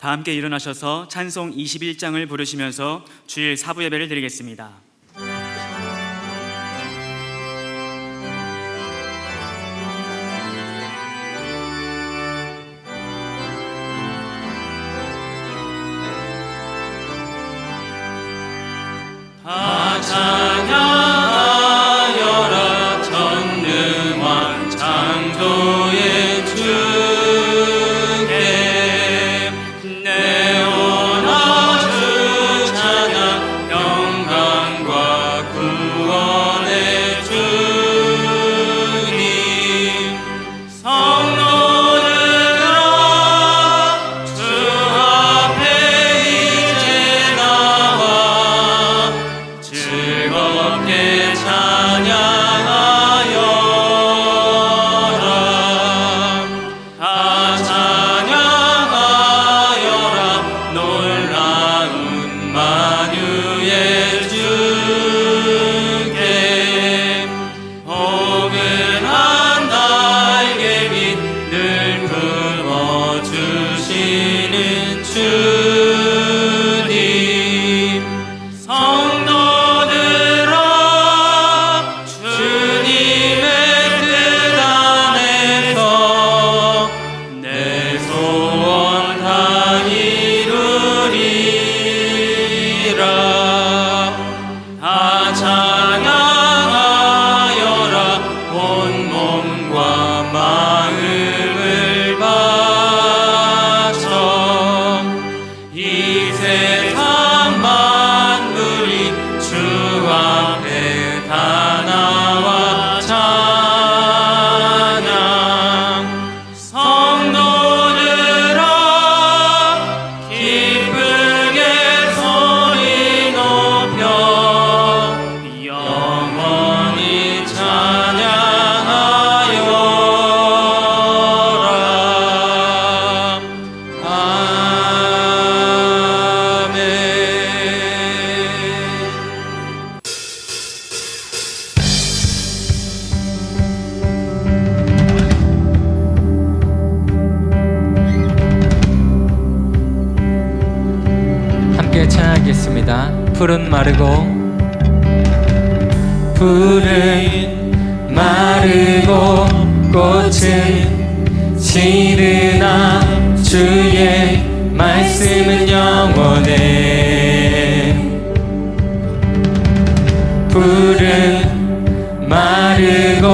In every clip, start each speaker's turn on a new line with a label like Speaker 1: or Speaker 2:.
Speaker 1: 다 함께 일어나셔서 찬송 21장을 부르시면서 주일 사부 예배를 드리겠습니다. 다 찬양하여라 전능한 창조의 주께 내 원하 주 찬양 영광과 구원의 주님 성도들아 주 앞에 이제 나와 즐겁게 찬양하여라. 다 찬양하여라 놀라운 만유의 주께 포근한 날개 밑 늘 품어주시는 주님 성도들아 주님의 뜻 안에서 내 소원 다 이루리라. 다 찬양하여라 온몸과 마음을 바쳐 이 세상 만물이 주 앞에 다 나와 찬양 성도들아 기쁘게 소리 높여 영원히 찬양하여라. 아멘.
Speaker 2: 함께 찬양하겠습니다. 푸른 마르고 푸른 마르고 꽃은 지르나 주의 말씀은 영원해. 푸른 마르고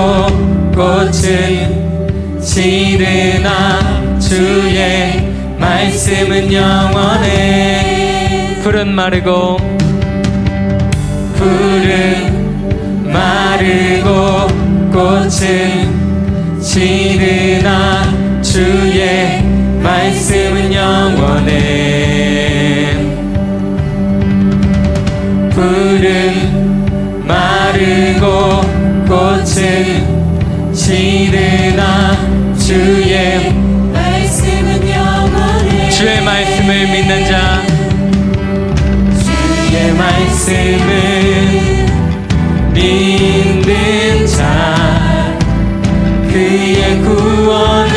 Speaker 2: 꽃은 지르나 주의 말씀은 영원해. 푸른 마르고 푸른 마르고 꽃은 지르나 주의 말씀은 영원해. 푸른 마르고 꽃은 지르나 주의
Speaker 3: 말씀은 영원해.
Speaker 2: 주의 말씀을 믿는 자 주의 말씀을 믿는 자 그의 구원을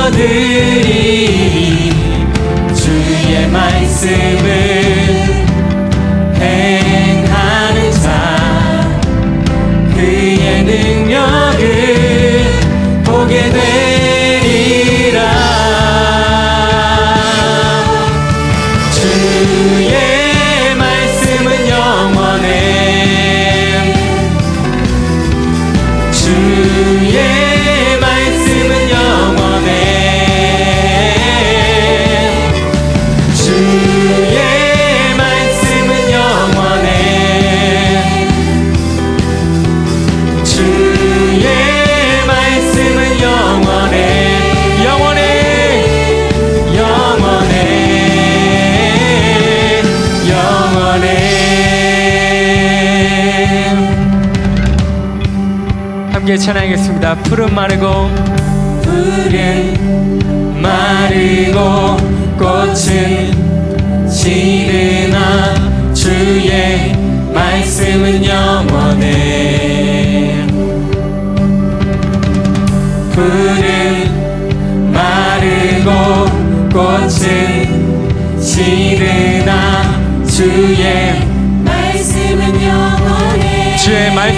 Speaker 2: 얻으리. 주의 말씀을 행하는 자 그의 능력을 보게 되리라. 주의 말씀은 영원해. 주의 말씀은 영원해. 주의 말씀은 영원해. 주의 말씀은 영원해. 영원해. 영원해. 영원해. 함께 찬양하겠습니다. 푸른 마르고 푸른 마르고 꽃은 지르나 주의 말씀은 영원해. 푸른 마르고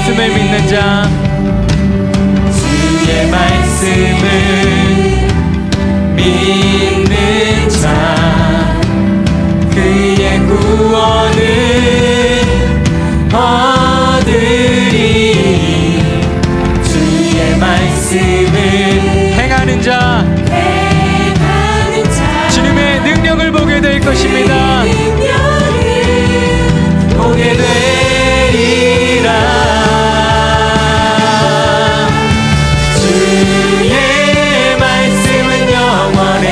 Speaker 2: 말씀을 믿는 자, 주의 말씀을 믿는 자, 그의 구원을 얻으리. 주의 말씀을 행하는 자, 주님의 능력을 보게 될 것입니다. 보게 되리라. 주의 말씀은 영원해.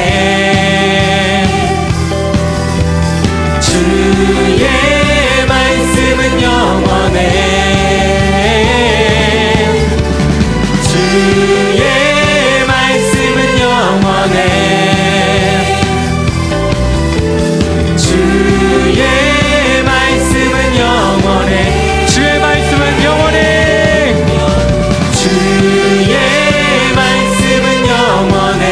Speaker 2: 주의 말씀은 영원해. 주의 말씀은 영원해. 주의 말씀은 영원해. 주의 말씀은 영원해. 주의 말씀은 영원해.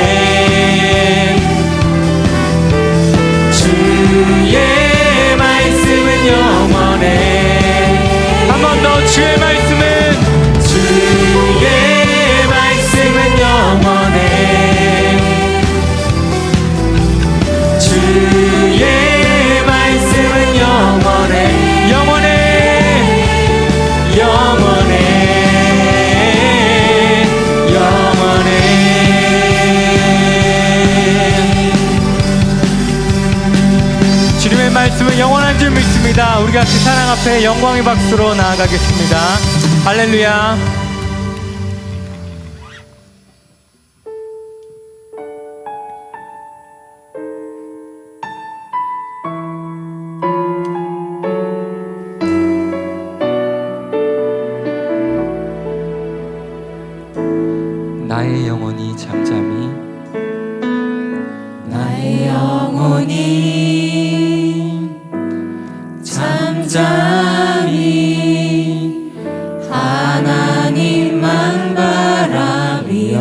Speaker 2: 주의 말씀은 영원해. 한 번 더. 주의 말씀은, 주의 말씀은 영원해. 주의 말씀은 영원해. 영원해. 영원해. 영원해. 주님의 말씀은 영원한 줄 믿습니다. 우리 같이 사랑 앞에 영광의 박수로 나아가겠습니다. 할렐루야. 나의 영혼이 잠잠히,
Speaker 3: 나의 영혼이 잠잠히 하나님만 바라며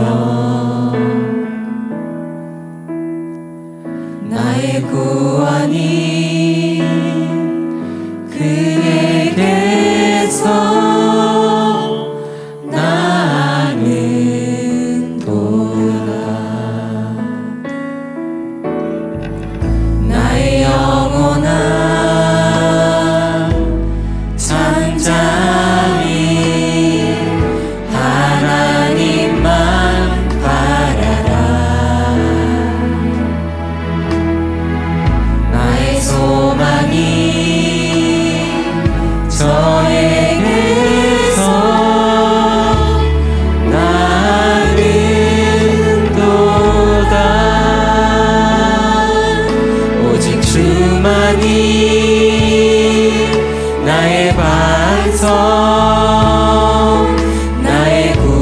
Speaker 3: 나의 구원이 그에게서 나는 도다. 나의 영혼아 잠잠히 하나님만 바라라. 나의 소망이 저에게서 나는 도다. 오직 주만이 나의 반석, 나의 구원이시니.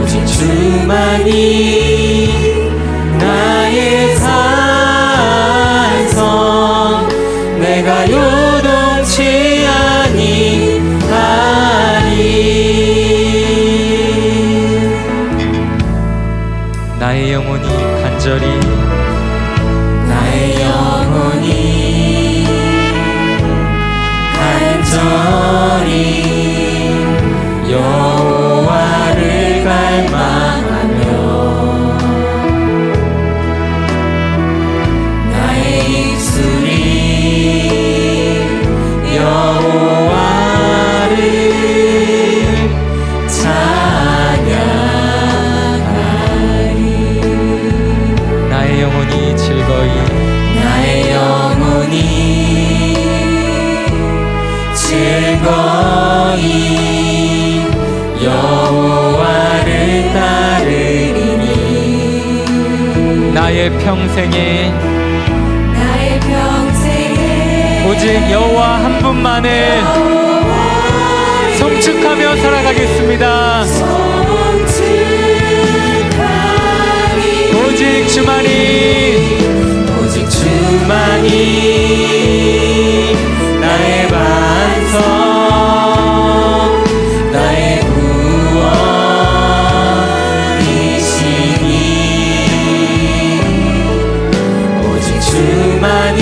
Speaker 3: 오직 주만이 나의 산성, 내가 요동치 아니하리.
Speaker 2: 나의 영혼이 간절히,
Speaker 3: 나의 영혼이 간절히 여호와를 갈망하며 나의 입술이 여호와를 찬양하리.
Speaker 2: 나의 영혼이 즐거이,
Speaker 3: 나의 영혼이 즐거이 여호와를 따르리니.
Speaker 2: 나의 평생에 오직 여호와 한 분만을 성축하며 살아가겠습니다. 오직 주만이,
Speaker 3: 오직 주만이 나의 반석, 나의 구원이시니. 오직 주만이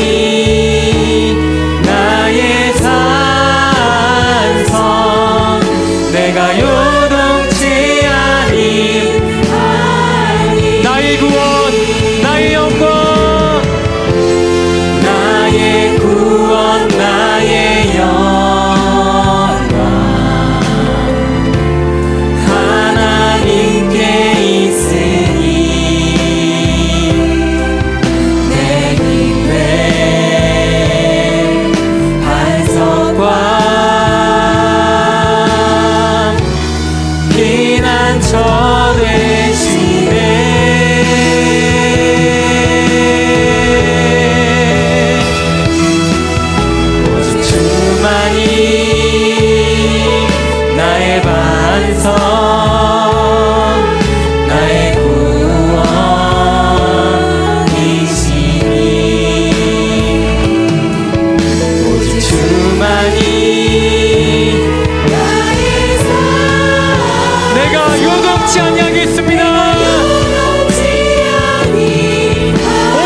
Speaker 2: 요동치 아니하겠습니다.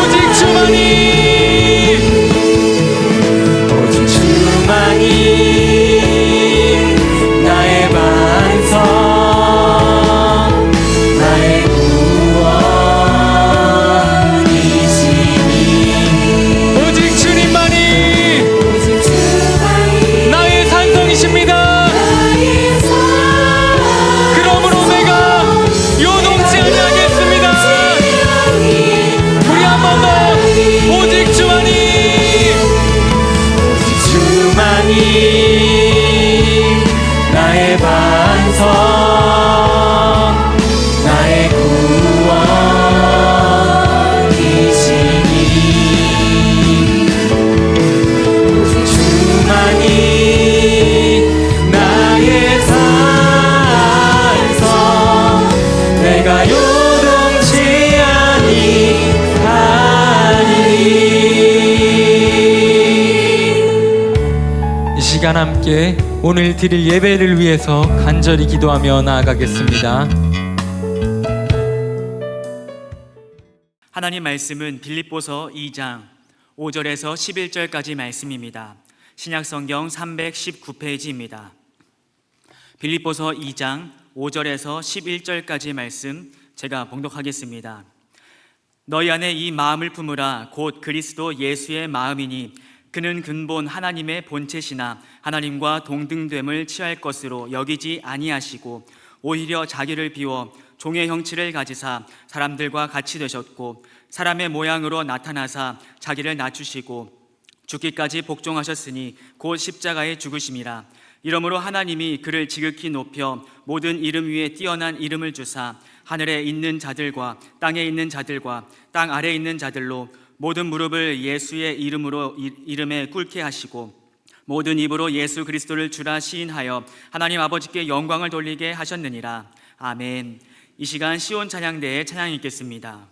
Speaker 2: 오직 주만이
Speaker 3: 나의 반석 나의 구원이시니
Speaker 2: 오직 주님만이
Speaker 3: 오직 주만이
Speaker 2: 나의 산성이십니다. 그러므로 내가 요동치 아니하겠습니다. 우리 한 번 더 오직 주만이
Speaker 3: 나의 반석 나의 구원이시니 오직 주만이 나의 반석 내가 요동치 아니하리니.
Speaker 2: 이 시간 함께 오늘 드릴 예배를 위해서 간절히 기도하며 나아가겠습니다.
Speaker 1: 하나님 말씀은 빌립보서 2장 5절에서 11절까지 말씀입니다. 신약성경 319페이지입니다. 빌립보서 2장 5절에서 11절까지 말씀 제가 봉독하겠습니다. 너희 안에 이 마음을 품으라. 곧 그리스도 예수의 마음이니 그는 근본 하나님의 본체시나 하나님과 동등됨을 취할 것으로 여기지 아니하시고 오히려 자기를 비워 종의 형체를 가지사 사람들과 같이 되셨고 사람의 모양으로 나타나사 자기를 낮추시고 죽기까지 복종하셨으니 곧 십자가에 죽으심이라. 이러므로 하나님이 그를 지극히 높여 모든 이름 위에 뛰어난 이름을 주사 하늘에 있는 자들과 땅에 있는 자들과 땅 아래에 있는 자들로 모든 무릎을 예수의 이름에 꿇게 하시고 모든 입으로 예수 그리스도를 주라 시인하여 하나님 아버지께 영광을 돌리게 하셨느니라. 아멘. 이 시간 시온 찬양대에 찬양이 있겠습니다.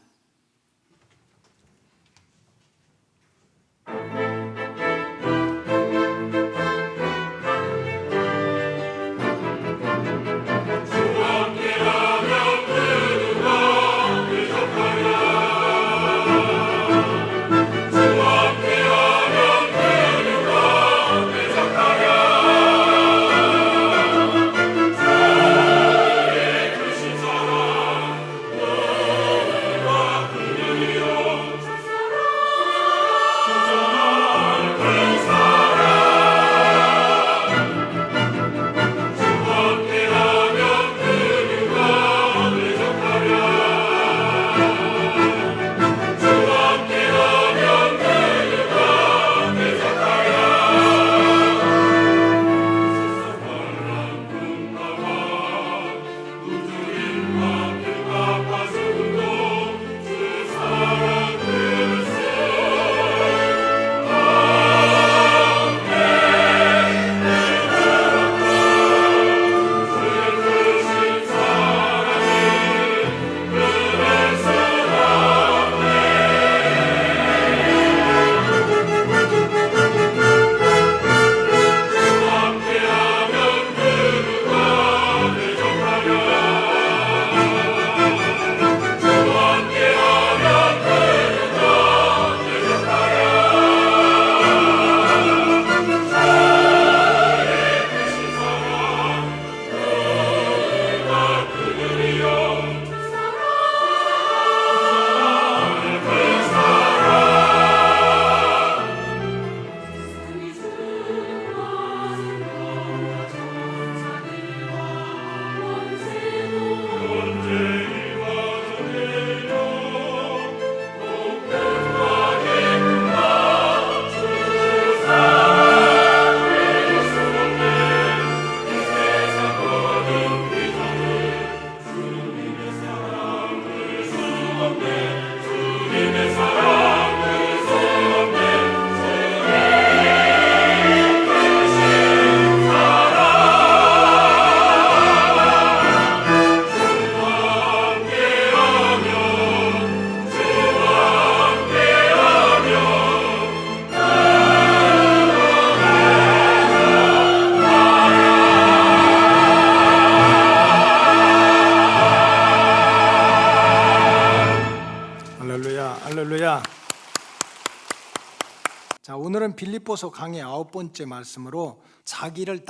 Speaker 4: 빌립보서 강의 9번째 말씀으로 자기를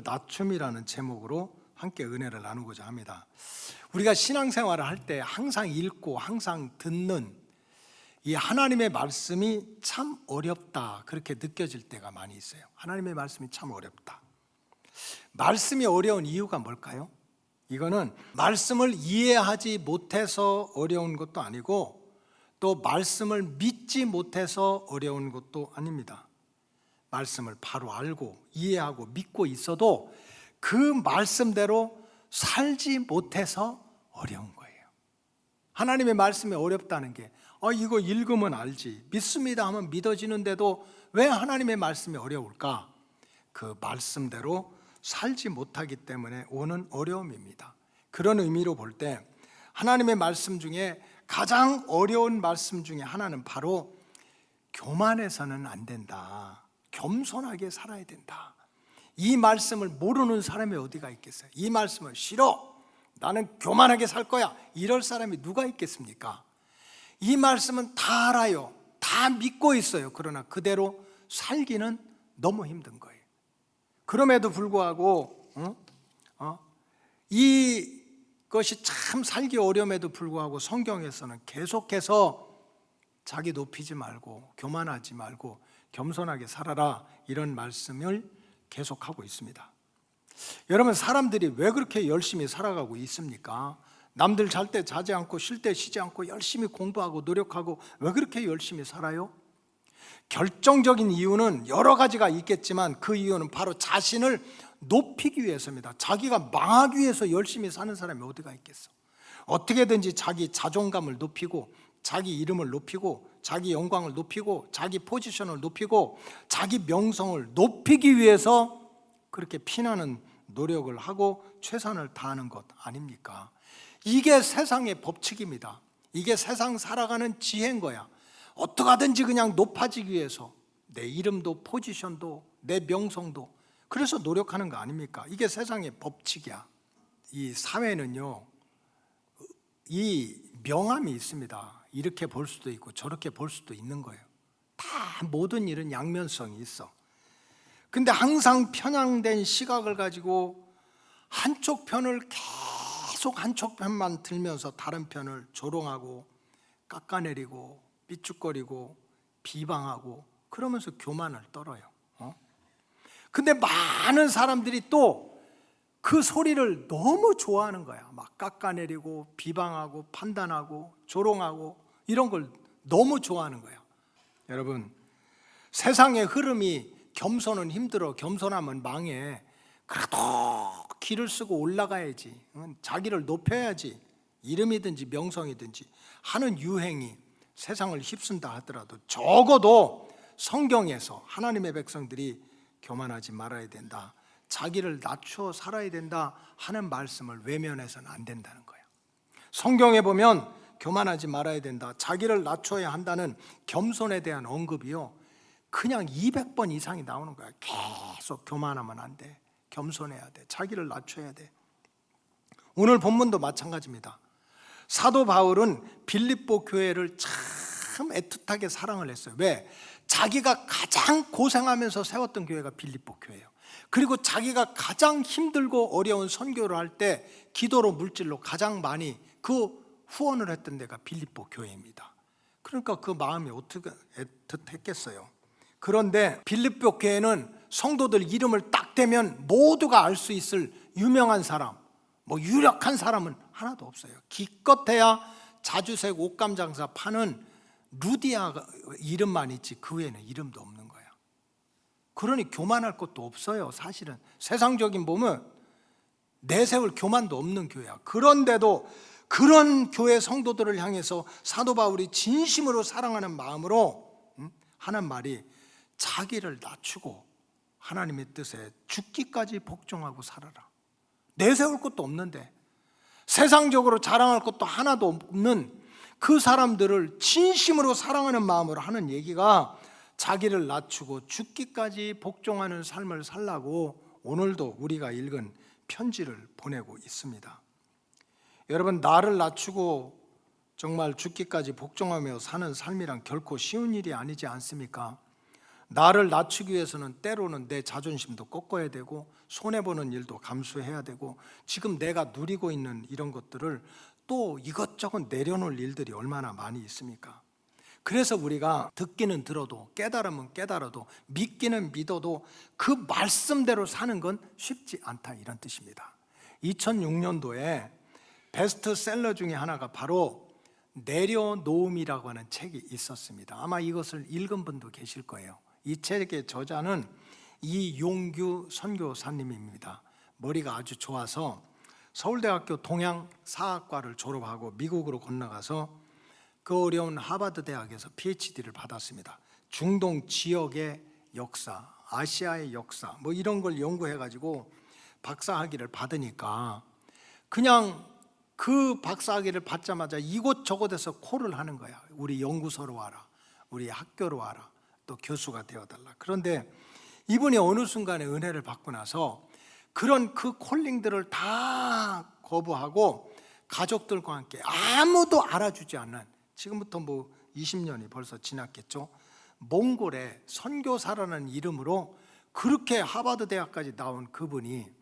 Speaker 4: 낮춤이라는 제목으로 함께 은혜를 나누고자 합니다. 우리가 신앙생활을 할 때 항상 읽고 항상 듣는 이 하나님의 말씀이 참 어렵다, 그렇게 느껴질 때가 많이 있어요. 하나님의 말씀이 참 어렵다. 말씀이 어려운 이유가 뭘까요? 이거는 말씀을 이해하지 못해서 어려운 것도 아니고 또 말씀을 믿지 못해서 어려운 것도 아닙니다. 말씀을 바로 알고 이해하고 믿고 있어도 그 말씀대로 살지 못해서 어려운 거예요. 하나님의 말씀이 어렵다는 게 이거 읽으면 알지, 믿습니다 하면 믿어지는데도 왜 하나님의 말씀이 어려울까? 그 말씀대로 살지 못하기 때문에 오는 어려움입니다. 그런 의미로 볼 때 하나님의 말씀 중에 가장 어려운 말씀 중에 하나는 바로 교만해서는 안 된다, 겸손하게 살아야 된다. 이 말씀을 모르는 사람이 어디가 있겠어요? 이 말씀을 싫어, 나는 교만하게 살 거야, 이럴 사람이 누가 있겠습니까? 이 말씀은 다 알아요, 다 믿고 있어요. 그러나 그대로 살기는 너무 힘든 거예요. 그럼에도 불구하고 이것이 참 살기 어려움에도 불구하고 성경에서는 계속해서 자기 높이지 말고 교만하지 말고 겸손하게 살아라, 이런 말씀을 계속하고 있습니다. 여러분, 사람들이 왜 그렇게 열심히 살아가고 있습니까? 남들 잘 때 자지 않고 쉴 때 쉬지 않고 열심히 공부하고 노력하고 왜 그렇게 열심히 살아요? 결정적인 이유는 여러 가지가 있겠지만 그 이유는 바로 자신을 높이기 위해서입니다. 자기가 망하기 위해서 열심히 사는 사람이 어디가 있겠어? 어떻게든지 자기 자존감을 높이고 자기 이름을 높이고 자기 영광을 높이고 자기 포지션을 높이고 자기 명성을 높이기 위해서 그렇게 피나는 노력을 하고 최선을 다하는 것 아닙니까? 이게 세상의 법칙입니다. 이게 세상 살아가는 지혜인 거야. 어떻게 하든지 그냥 높아지기 위해서 내 이름도 포지션도 내 명성도, 그래서 노력하는 거 아닙니까? 이게 세상의 법칙이야. 이 사회는요, 이 명암이 있습니다. 이렇게 볼 수도 있고 저렇게 볼 수도 있는 거예요. 다 모든 일은 양면성이 있어. 근데 항상 편향된 시각을 가지고 한쪽 편을 계속 한쪽 편만 들면서 다른 편을 조롱하고 깎아내리고 삐죽거리고 비방하고 그러면서 교만을 떨어요. 근데 많은 사람들이 또 그 소리를 너무 좋아하는 거야. 막 깎아내리고 비방하고 판단하고 조롱하고 이런 걸 너무 좋아하는 거야. 여러분, 세상의 흐름이 겸손은 힘들어, 겸손하면 망해, 그래도 길을 쓰고 올라가야지, 자기를 높여야지, 이름이든지 명성이든지 하는 유행이 세상을 휩쓴다 하더라도 적어도 성경에서 하나님의 백성들이 교만하지 말아야 된다, 자기를 낮추어 살아야 된다 하는 말씀을 외면해서는 안 된다는 거예요. 성경에 보면 교만하지 말아야 된다, 자기를 낮춰야 한다는 겸손에 대한 언급이요, 그냥 200번 이상이 나오는 거야. 계속 교만하면 안 돼, 겸손해야 돼, 자기를 낮춰야 돼. 오늘 본문도 마찬가지입니다. 사도 바울은 빌립보 교회를 참 애틋하게 사랑을 했어요. 왜? 자기가 가장 고생하면서 세웠던 교회가 빌립보 교회예요. 그리고 자기가 가장 힘들고 어려운 선교를 할 때 기도로 물질로 가장 많이 그 후원을 했던 데가 빌립보 교회입니다. 그러니까 그 마음이 어떻게 애틋했겠어요. 그런데 빌립보 교회는 성도들 이름을 딱 대면 모두가 알 수 있을 유명한 사람, 유력한 사람은 하나도 없어요. 기껏해야 자주색 옷감 장사 파는 루디아 이름만 있지 그 외에는 이름도 없는 거야. 그러니 교만할 것도 없어요. 사실은 세상적인 보면 내세울 교만도 없는 교회야. 그런데도 그런 교회 성도들을 향해서 사도 바울이 진심으로 사랑하는 마음으로 하는 말이, 자기를 낮추고 하나님의 뜻에 죽기까지 복종하고 살아라. 내세울 것도 없는데, 세상적으로 자랑할 것도 하나도 없는 그 사람들을 진심으로 사랑하는 마음으로 하는 얘기가 자기를 낮추고 죽기까지 복종하는 삶을 살라고 오늘도 우리가 읽은 편지를 보내고 있습니다. 여러분, 나를 낮추고 정말 죽기까지 복종하며 사는 삶이란 결코 쉬운 일이 아니지 않습니까? 나를 낮추기 위해서는 때로는 내 자존심도 꺾어야 되고 손해보는 일도 감수해야 되고 지금 내가 누리고 있는 이런 것들을 또 이것저것 내려놓을 일들이 얼마나 많이 있습니까? 그래서 우리가 듣기는 들어도 깨달으면 깨달아도 믿기는 믿어도 그 말씀대로 사는 건 쉽지 않다, 이런 뜻입니다. 2006년도에 베스트셀러 중에 하나가 바로 내려놓음이라고 하는 책이 있었습니다. 아마 이것을 읽은 분도 계실 거예요. 이 책의 저자는 이용규 선교사님입니다. 머리가 아주 좋아서 서울대학교 동양사학과를 졸업하고 미국으로 건너가서 그 어려운 하버드 대학에서 PhD를 받았습니다. 중동 지역의 역사, 아시아의 역사 뭐 이런 걸 연구해가지고 박사학위를 받으니까 그냥 그 박사학위를 받자마자 이곳저곳에서 콜을 하는 거야. 우리 연구소로 와라, 우리 학교로 와라, 또 교수가 되어달라. 그런데 이분이 어느 순간에 은혜를 받고 나서 그런 그 콜링들을 다 거부하고 가족들과 함께 아무도 알아주지 않는, 지금부터 뭐 20년이 벌써 지났겠죠, 몽골의 선교사라는 이름으로 그렇게 하버드 대학까지 나온 그분이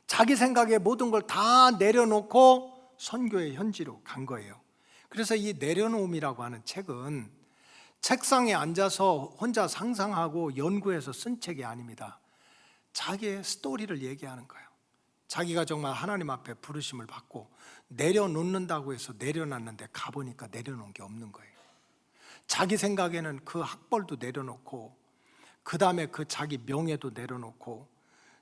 Speaker 4: 자기 생각에 모든 걸 다 내려놓고 선교의 현지로 간 거예요. 그래서 이 내려놓음이라고 하는 책은 책상에 앉아서 혼자 상상하고 연구해서 쓴 책이 아닙니다. 자기의 스토리를 얘기하는 거예요. 자기가 정말 하나님 앞에 부르심을 받고 내려놓는다고 해서 내려놨는데 가보니까 내려놓은 게 없는 거예요. 자기 생각에는 그 학벌도 내려놓고 그 다음에 그 자기 명예도 내려놓고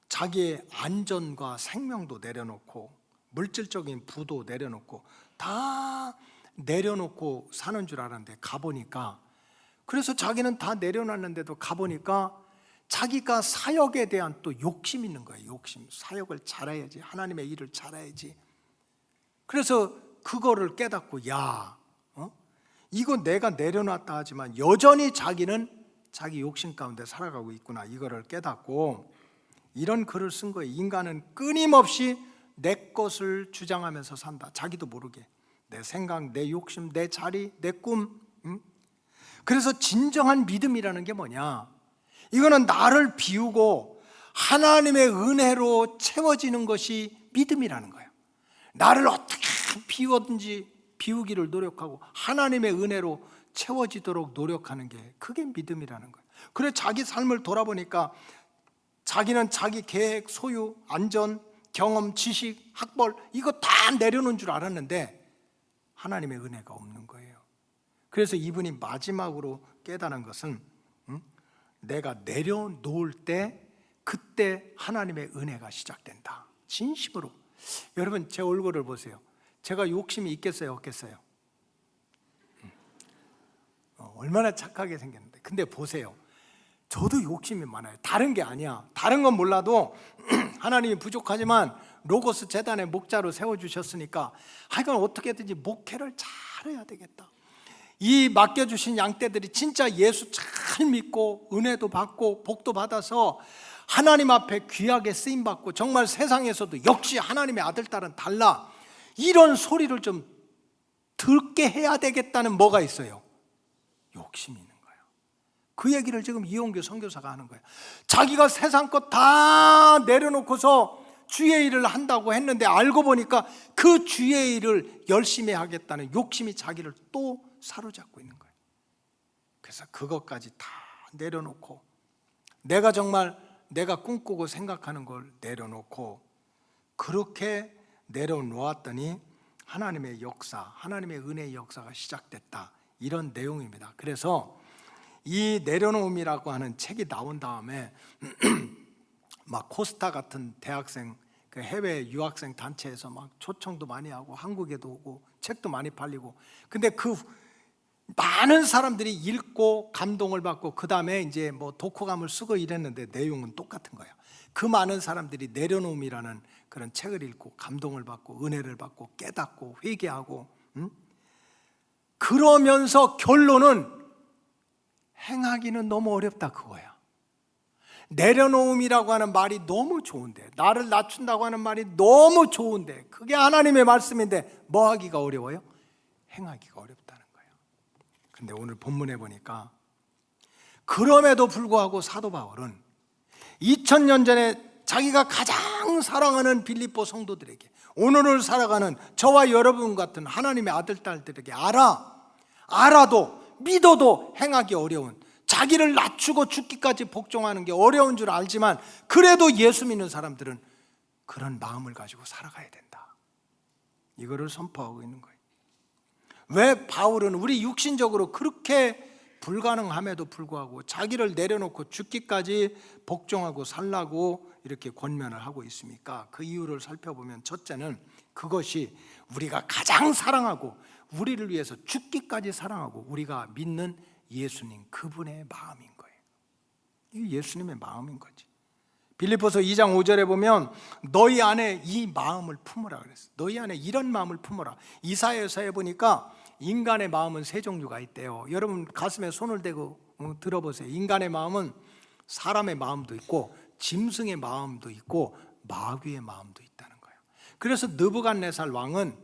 Speaker 4: 자기의 안전과 생명도 내려놓고 물질적인 부도 내려놓고 다 내려놓고 사는 줄 알았는데 가보니까, 그래서 자기는 다 내려놨는데도 가보니까 자기가 사역에 대한 또 욕심이 있는 거예요. 욕심. 사역을 잘해야지, 하나님의 일을 잘해야지. 그래서 그거를 깨닫고 이거 내가 내려놨다 하지만 여전히 자기는 자기 욕심 가운데 살아가고 있구나, 이거를 깨닫고 이런 글을 쓴 거예요. 인간은 끊임없이 내 것을 주장하면서 산다. 자기도 모르게 내 생각, 내 욕심, 내 자리, 내 꿈. 그래서 진정한 믿음이라는 게 뭐냐? 이거는 나를 비우고 하나님의 은혜로 채워지는 것이 믿음이라는 거예요. 나를 어떻게 비우기를 노력하고 하나님의 은혜로 채워지도록 노력하는 게, 그게 믿음이라는 거예요. 그래 자기 삶을 돌아보니까 자기는 자기 계획, 소유, 안전, 경험, 지식, 학벌 이거 다 내려놓은 줄 알았는데 하나님의 은혜가 없는 거예요. 그래서 이분이 마지막으로 깨달은 것은 내가 내려놓을 때 그때 하나님의 은혜가 시작된다. 진심으로. 여러분 제 얼굴을 보세요. 제가 욕심이 있겠어요, 없겠어요? 얼마나 착하게 생겼는데. 근데 보세요, 저도 욕심이 많아요. 다른 게 아니야. 다른 건 몰라도 하나님이 부족하지만 로고스 재단의 목자로 세워주셨으니까 하여간 어떻게든지 목회를 잘해야 되겠다. 이 맡겨주신 양떼들이 진짜 예수 잘 믿고 은혜도 받고 복도 받아서 하나님 앞에 귀하게 쓰임받고 정말 세상에서도 역시 하나님의 아들, 딸은 달라, 이런 소리를 좀 듣게 해야 되겠다는 뭐가 있어요? 욕심이 있는 거예요. 그 얘기를 지금 이용규 선교사가 하는 거예요. 자기가 세상 것 다 내려놓고서 주의 일을 한다고 했는데 알고 보니까 그 주의 일을 열심히 하겠다는 욕심이 자기를 또 사로잡고 있는 거예요. 그래서 그것까지 다 내려놓고 내가 정말 내가 꿈꾸고 생각하는 걸 내려놓고 그렇게 내려놓았더니 하나님의 역사, 하나님의 은혜의 역사가 시작됐다, 이런 내용입니다. 그래서 이 내려놓음이라고 하는 책이 나온 다음에 막 코스타 같은 대학생, 그 해외 유학생 단체에서 막 초청도 많이 하고 한국에도 오고 책도 많이 팔리고, 근데 그 많은 사람들이 읽고 감동을 받고 그 다음에 이제 뭐 독후감을 쓰고 이랬는데 내용은 똑같은 거예요. 그 많은 사람들이 내려놓음이라는 그런 책을 읽고 감동을 받고 은혜를 받고 깨닫고 회개하고, 그러면서 결론은 행하기는 너무 어렵다, 그거야. 내려놓음이라고 하는 말이 너무 좋은데, 나를 낮춘다고 하는 말이 너무 좋은데, 그게 하나님의 말씀인데 뭐 하기가 어려워요? 행하기가 어렵다는 거예요. 근데 오늘 본문에 보니까 그럼에도 불구하고 사도 바울은 2000년 전에 자기가 가장 사랑하는 빌립보 성도들에게, 오늘을 살아가는 저와 여러분 같은 하나님의 아들, 딸들에게 알아도 믿어도 행하기 어려운, 자기를 낮추고 죽기까지 복종하는 게 어려운 줄 알지만 그래도 예수 믿는 사람들은 그런 마음을 가지고 살아가야 된다, 이거를 선포하고 있는 거예요. 왜 바울은 우리 육신적으로 그렇게 불가능함에도 불구하고 자기를 내려놓고 죽기까지 복종하고 살라고 이렇게 권면을 하고 있습니까? 그 이유를 살펴보면, 첫째는 그것이 우리가 가장 사랑하고 우리를 위해서 죽기까지 사랑하고 우리가 믿는 예수님, 그분의 마음인 거예요. 이게 예수님의 마음인 거지. 빌립보서 2장 5절에 보면 너희 안에 이 마음을 품으라 그랬어요. 너희 안에 이런 마음을 품어라. 이사야서에 보니까 인간의 마음은 세 종류가 있대요. 여러분 가슴에 손을 대고 들어보세요. 인간의 마음은 사람의 마음도 있고 짐승의 마음도 있고 마귀의 마음도 있다는 거예요. 그래서 느부갓네살 왕은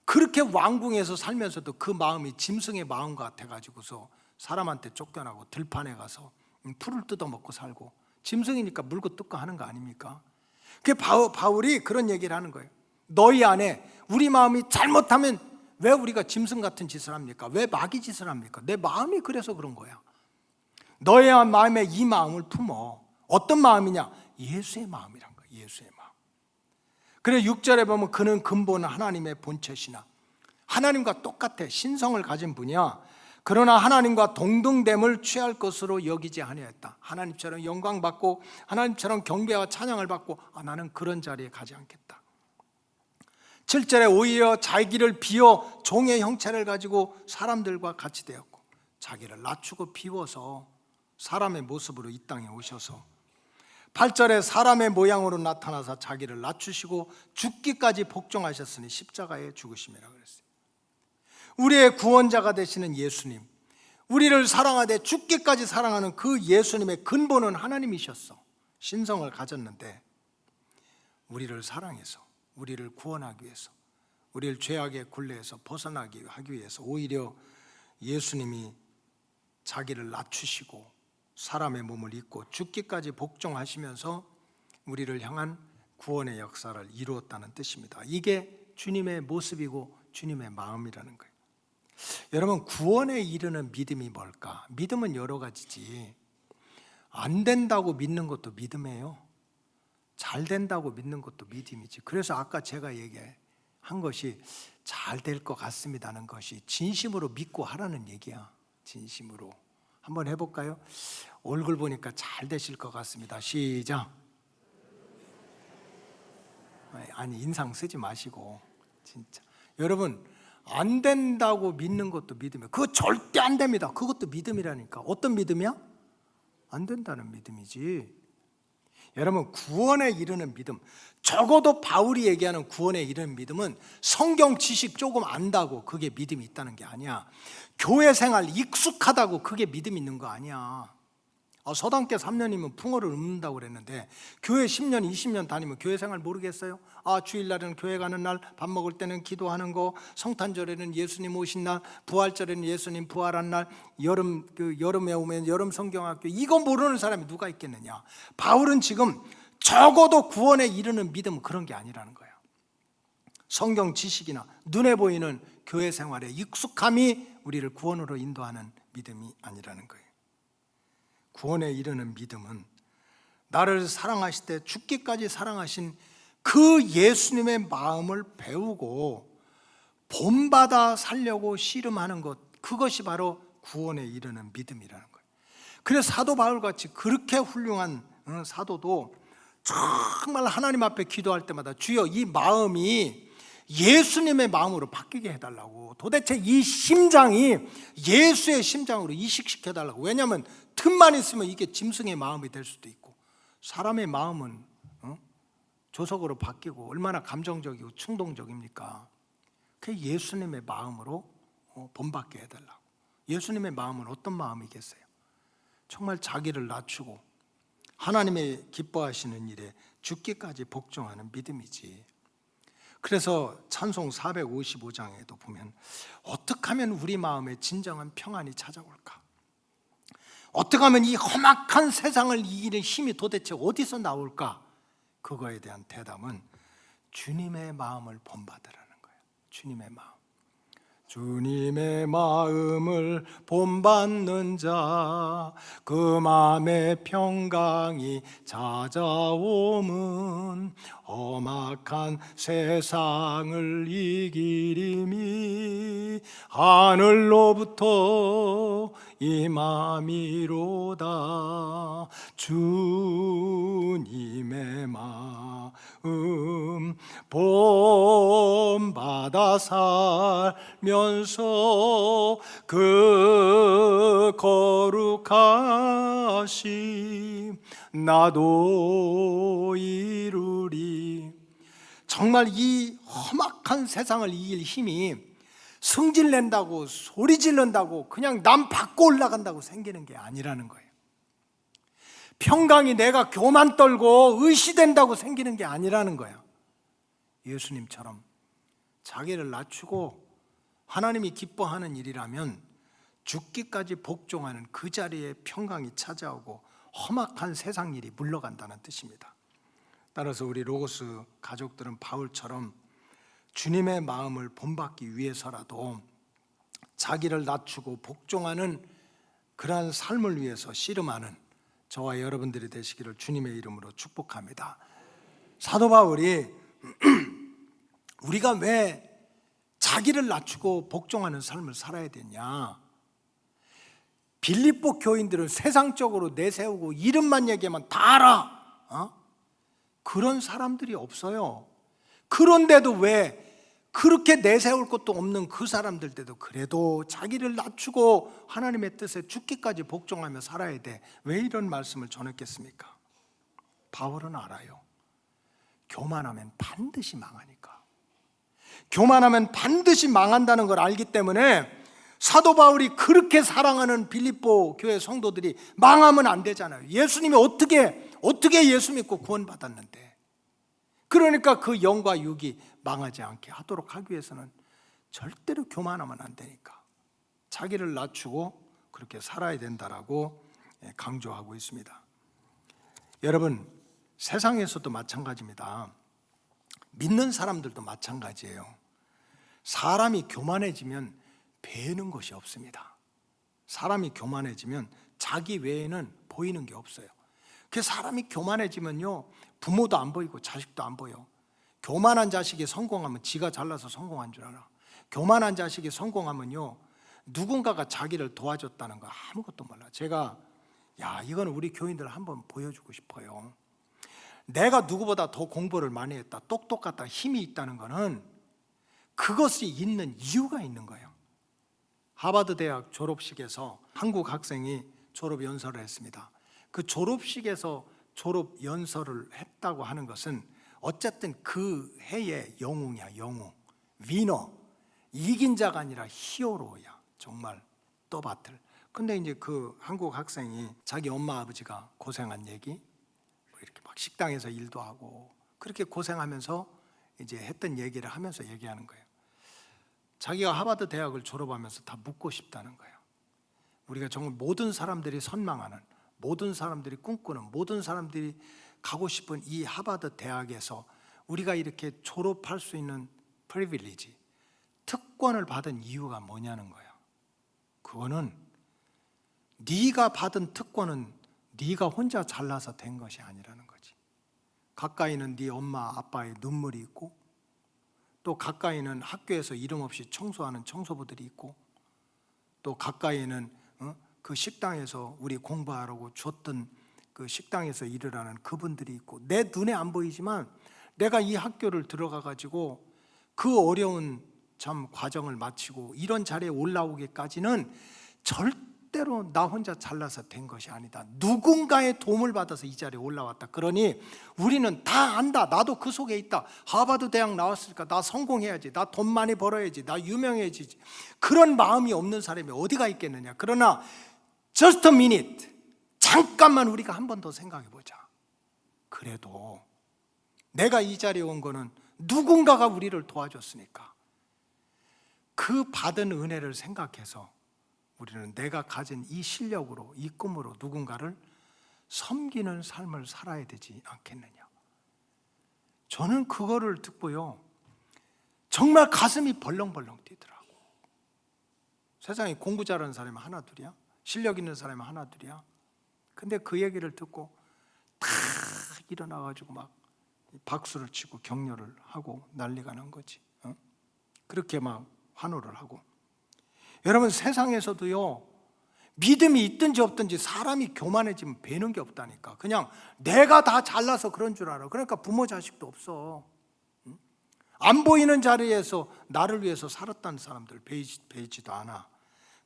Speaker 4: 그렇게 왕궁에서 살면서도 그 마음이 짐승의 마음 같아가지고서 사람한테 쫓겨나고 들판에 가서 풀을 뜯어먹고 살고, 짐승이니까 물고 뜯고 하는 거 아닙니까? 그 바울이 그런 얘기를 하는 거예요. 너희 안에 우리 마음이 잘못하면 왜 우리가 짐승 같은 짓을 합니까? 왜 마귀 짓을 합니까? 내 마음이 그래서 그런 거야. 너의 마음에 이 마음을 품어. 어떤 마음이냐? 예수의 마음이란 거야. 예수의 마음. 그래 6절에 보면 그는 근본 하나님의 본체시나, 하나님과 똑같아 신성을 가진 분이야. 그러나 하나님과 동등됨을 취할 것으로 여기지 아니했다. 하나님처럼 영광 받고 하나님처럼 경배와 찬양을 받고 나는 그런 자리에 가지 않겠다. 7절에 오히려 자기를 비워 종의 형체를 가지고 사람들과 같이 되었고, 자기를 낮추고 비워서 사람의 모습으로 이 땅에 오셔서 8절에 사람의 모양으로 나타나서 자기를 낮추시고 죽기까지 복종하셨으니 십자가에 죽으심이라 그랬어요. 우리의 구원자가 되시는 예수님, 우리를 사랑하되 죽기까지 사랑하는 그 예수님의 근본은 하나님이셨어. 신성을 가졌는데 우리를 사랑해서 우리를 구원하기 위해서, 우리를 죄악의 굴레에서 벗어나기 하기 위해서 오히려 예수님이 자기를 낮추시고 사람의 몸을 입고 죽기까지 복종하시면서 우리를 향한 구원의 역사를 이루었다는 뜻입니다. 이게 주님의 모습이고 주님의 마음이라는 거예요. 여러분, 구원에 이르는 믿음이 뭘까? 믿음은 여러 가지지. 안 된다고 믿는 것도 믿음이에요. 잘 된다고 믿는 것도 믿음이지. 그래서 아까 제가 얘기한 것이 잘 될 것 같습니다는 것이 진심으로 믿고 하라는 얘기야. 진심으로. 한번 해볼까요? 얼굴 보니까 잘 되실 것 같습니다. 시작. 아니, 인상 쓰지 마시고 진짜. 여러분, 안 된다고 믿는 것도 믿음이에요. 그거 절대 안 됩니다. 그것도 믿음이라니까. 어떤 믿음이야? 안 된다는 믿음이지. 여러분, 구원에 이르는 믿음, 적어도 바울이 얘기하는 구원에 이르는 믿음은 성경 지식 조금 안다고 그게 믿음이 있다는 게 아니야. 교회 생활 익숙하다고 그게 믿음이 있는 거 아니야. 서당계 3년이면 풍어를 읊는다고 그랬는데 교회 10년, 20년 다니면 교회 생활 모르겠어요? 주일날에는 교회 가는 날, 밥 먹을 때는 기도하는 거, 성탄절에는 예수님 오신 날, 부활절에는 예수님 부활한 날, 여름에 오면 여름 성경학교, 이거 모르는 사람이 누가 있겠느냐. 바울은 지금 적어도 구원에 이르는 믿음은 그런 게 아니라는 거야. 성경 지식이나 눈에 보이는 교회 생활의 익숙함이 우리를 구원으로 인도하는 믿음이 아니라는 거예요. 구원에 이르는 믿음은 나를 사랑하실 때 죽기까지 사랑하신 그 예수님의 마음을 배우고 본받아 살려고 씨름하는 것, 그것이 바로 구원에 이르는 믿음이라는 거예요. 그래서 사도 바울같이 그렇게 훌륭한 사도도 정말 하나님 앞에 기도할 때마다 주여 이 마음이 예수님의 마음으로 바뀌게 해달라고, 도대체 이 심장이 예수의 심장으로 이식시켜달라고. 왜냐하면 틈만 있으면 이게 짐승의 마음이 될 수도 있고, 사람의 마음은 조석으로 바뀌고 얼마나 감정적이고 충동적입니까? 그 예수님의 마음으로 본받게 해달라고. 예수님의 마음은 어떤 마음이겠어요? 정말 자기를 낮추고 하나님의 기뻐하시는 일에 죽기까지 복종하는 믿음이지. 그래서 찬송 455장에도 보면 어떻게 하면 우리 마음에 진정한 평안이 찾아올까? 어떻게 하면 이 험악한 세상을 이기는 힘이 도대체 어디서 나올까? 그거에 대한 대답은 주님의 마음을 본받으라는 거예요. 주님의 마음. 주님의 마음을 본받는 자, 그 마음의 평강이 찾아오면 험악한 세상을 이기림이 하늘로부터 임함이로다. 주님의 마음 본받아 살면서 그 거룩하심 나도 이루리. 정말 이 험악한 세상을 이길 힘이 승질낸다고 소리 지른다고 그냥 남 받고 올라간다고 생기는 게 아니라는 거예요. 평강이 내가 교만 떨고 의시된다고 생기는 게 아니라는 거야. 예수님처럼 자기를 낮추고 하나님이 기뻐하는 일이라면 죽기까지 복종하는 그 자리에 평강이 찾아오고 험악한 세상 일이 물러간다는 뜻입니다. 따라서 우리 로고스 가족들은 바울처럼 주님의 마음을 본받기 위해서라도 자기를 낮추고 복종하는 그러한 삶을 위해서 씨름하는 저와 여러분들이 되시기를 주님의 이름으로 축복합니다. 사도 바울이 우리가 왜 자기를 낮추고 복종하는 삶을 살아야 되냐? 빌립보 교인들은 세상적으로 내세우고 이름만 얘기하면 다 알아. 그런 사람들이 없어요. 그런데도 왜 그렇게 내세울 것도 없는 그 사람들도 그래도 자기를 낮추고 하나님의 뜻에 죽기까지 복종하며 살아야 돼. 왜 이런 말씀을 전했겠습니까? 바울은 알아요. 교만하면 반드시 망하니까. 교만하면 반드시 망한다는 걸 알기 때문에 사도 바울이 그렇게 사랑하는 빌립보 교회 성도들이 망하면 안 되잖아요. 예수님이 어떻게 예수 믿고 구원받았는데. 그러니까 그 영과 육이 망하지 않게 하도록 하기 위해서는 절대로 교만하면 안 되니까 자기를 낮추고 그렇게 살아야 된다라고 강조하고 있습니다. 여러분, 세상에서도 마찬가지입니다. 믿는 사람들도 마찬가지예요. 사람이 교만해지면 배우는 것이 없습니다. 사람이 교만해지면 자기 외에는 보이는 게 없어요. 그 사람이 교만해지면요, 부모도 안 보이고 자식도 안 보여. 교만한 자식이 성공하면 지가 잘나서 성공한 줄 알아. 교만한 자식이 성공하면요, 누군가가 자기를 도와줬다는 거 아무것도 몰라. 제가 이건 우리 교인들 한번 보여주고 싶어요. 내가 누구보다 더 공부를 많이 했다, 똑똑하다, 힘이 있다는 거는 그것이 있는 이유가 있는 거예요. 하버드 대학 졸업식에서 한국 학생이 졸업 연설을 했습니다. 그 졸업식에서 졸업 연설을 했다고 하는 것은 어쨌든 그 해의 영웅이야. 영웅, 위너, 이긴 자가 아니라 히어로야. 정말 떠받들. 근데 이제 그 한국 학생이 자기 엄마 아버지가 고생한 얘기, 이렇게 막 식당에서 일도 하고 그렇게 고생하면서 이제 했던 얘기를 하면서 얘기하는 거예요. 자기가 하버드 대학을 졸업하면서 다 묻고 싶다는 거예요. 우리가 정말 모든 사람들이 선망하는, 모든 사람들이 꿈꾸는, 모든 사람들이 가고 싶은 이 하버드 대학에서 우리가 이렇게 졸업할 수 있는 프리빌리지, 특권을 받은 이유가 뭐냐는 거야. 그거는 네가 받은 특권은 네가 혼자 잘나서 된 것이 아니라는 거지. 가까이는 네 엄마 아빠의 눈물이 있고, 또 가까이는 학교에서 이름 없이 청소하는 청소부들이 있고, 또 가까이는 그 식당에서 우리 공부하라고 줬던 그 식당에서 일을 하는 그분들이 있고, 내 눈에 안 보이지만 내가 이 학교를 들어가 가지고 그 어려운 참 과정을 마치고 이런 자리에 올라오기까지는 절대로 나 혼자 잘나서 된 것이 아니다. 누군가의 도움을 받아서 이 자리에 올라왔다. 그러니 우리는 다 안다. 나도 그 속에 있다. 하버드 대학 나왔으니까 나 성공해야지, 나 돈 많이 벌어야지, 나 유명해지지. 그런 마음이 없는 사람이 어디가 있겠느냐. 그러나 just a minute, 잠깐만 우리가 한 번 더 생각해 보자. 그래도 내가 이 자리에 온 거는 누군가가 우리를 도와줬으니까 그 받은 은혜를 생각해서 우리는 내가 가진 이 실력으로, 이 꿈으로 누군가를 섬기는 삶을 살아야 되지 않겠느냐. 저는 그거를 듣고요, 정말 가슴이 벌렁벌렁 뛰더라고. 세상에 공부 잘하는 사람이 하나 둘이야? 실력 있는 사람이 하나 둘이야? 근데 그 얘기를 듣고 탁 일어나가지고 막 박수를 치고 격려를 하고 난리가 난 거지. 그렇게 막 환호를 하고. 여러분, 세상에서도요, 믿음이 있든지 없든지 사람이 교만해지면 배는 게 없다니까. 그냥 내가 다 잘나서 그런 줄 알아. 그러니까 부모 자식도 없어. 안 보이는 자리에서 나를 위해서 살았다는 사람들 배이지도 않아.